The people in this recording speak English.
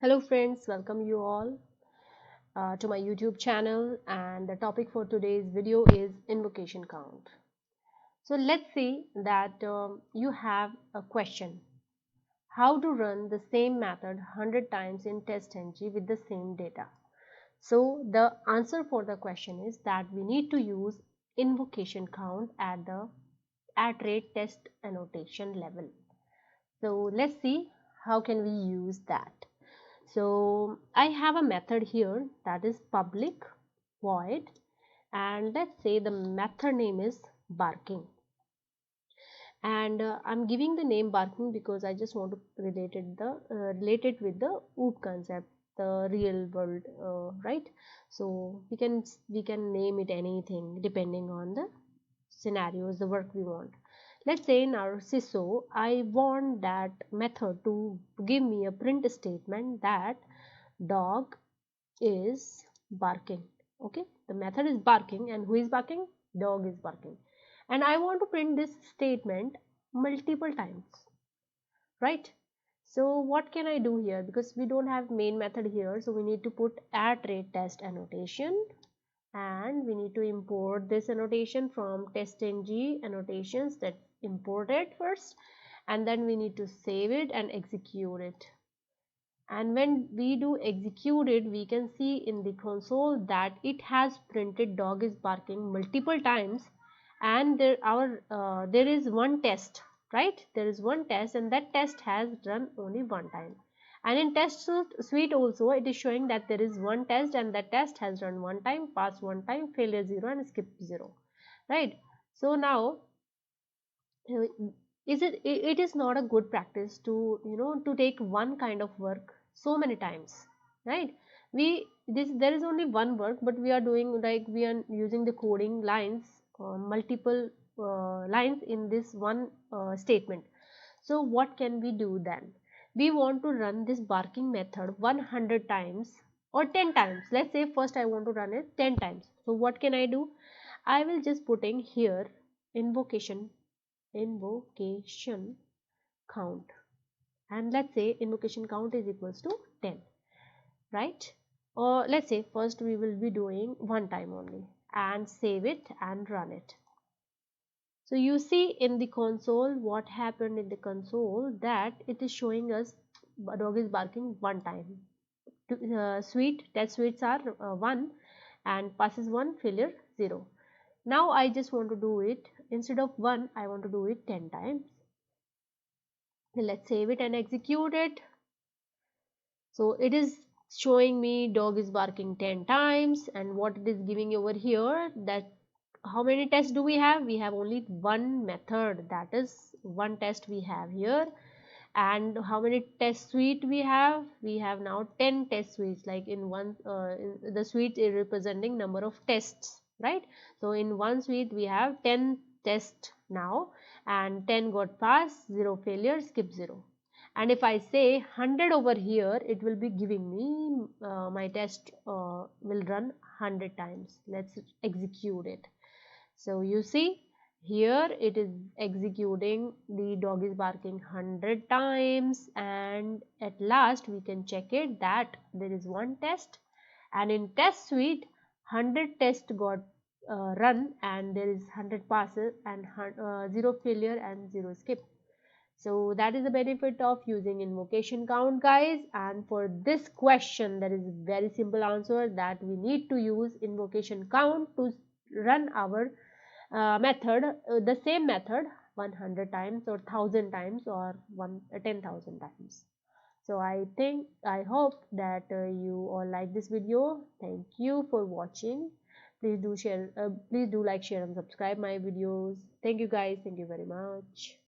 Hello friends, welcome you all to my YouTube channel, and the topic for today's video is invocation count. So let's see that you have a question: how to run the same method 100 times in TestNG with the same data. So the answer for the question is that we need to use invocation count at the @rate test annotation level. So let's see how can we use that. So I have a method here that is public void, and let's say the method name is barking, and I'm giving the name barking because I just want to relate it with the OOP concept, the real world, right? So we can name it anything depending on the scenarios, the work we want. Let's say in our CISO, I want that method to give me a print statement that dog is barking. Okay, the method is barking, and who is barking? Dog is barking. And I want to print this statement multiple times, right? So what can I do here? Because we don't have main method here, so we need to put @rate test annotation, and we need to import this annotation from TestNG annotations. That import it first, and then we need to save it and execute it. And when we do execute it, we can see in the console that it has printed dog is barking multiple times, and there is one test, right? There is one test, and that test has run only one time. And in test suite also, it is showing that there is one test, and that test has run one time, pass one time, failure 0, and skip 0, right? So now uh, it is not a good practice to to take one kind of work so many times, right? There is only one work, but we are doing, like, we are using the coding lines, multiple lines in this one statement. So what can we do then? We want to run this barking method 100 times or 10 times. Let's say first I want to run it 10 times. So what can I do? I will just putting here invocation count, and let's say invocation count is equals to 10, right? Or let's say first we will be doing one time only, and save it and run it. So you see in the console what happened in the console, that it is showing us dog is barking one time. Test suites are 1, and passes 1, failure 0. Now I just want to do it, instead of 1 I want to do it 10 times. Let's save it and execute it. So it is showing me dog is barking 10 times, and what it is giving over here, that how many tests do we have? We have only one method, that is one test we have here. And how many test suite we have? We have now 10 test suites, like in one in the suite is representing number of tests, right? So in one suite we have 10 tests now, and 10 got passed, 0 failure, skip 0. And if I say 100 over here, it will be giving me my test will run 100 times. Let's execute it. So you see here it is executing the dog is barking 100 times, and at last we can check it that there is one test, and in test suite 100 tests got run, and there is 100 passes and 0 failure and 0 skip. So that is the benefit of using invocation count, guys. And for this question, there is a very simple answer, that we need to use invocation count to run our the same method 100 times or 1000 times or 10,000 times. So I hope that you all like this video. Thank you for watching. Please do like, share and subscribe my videos. Thank you guys. Thank you very much.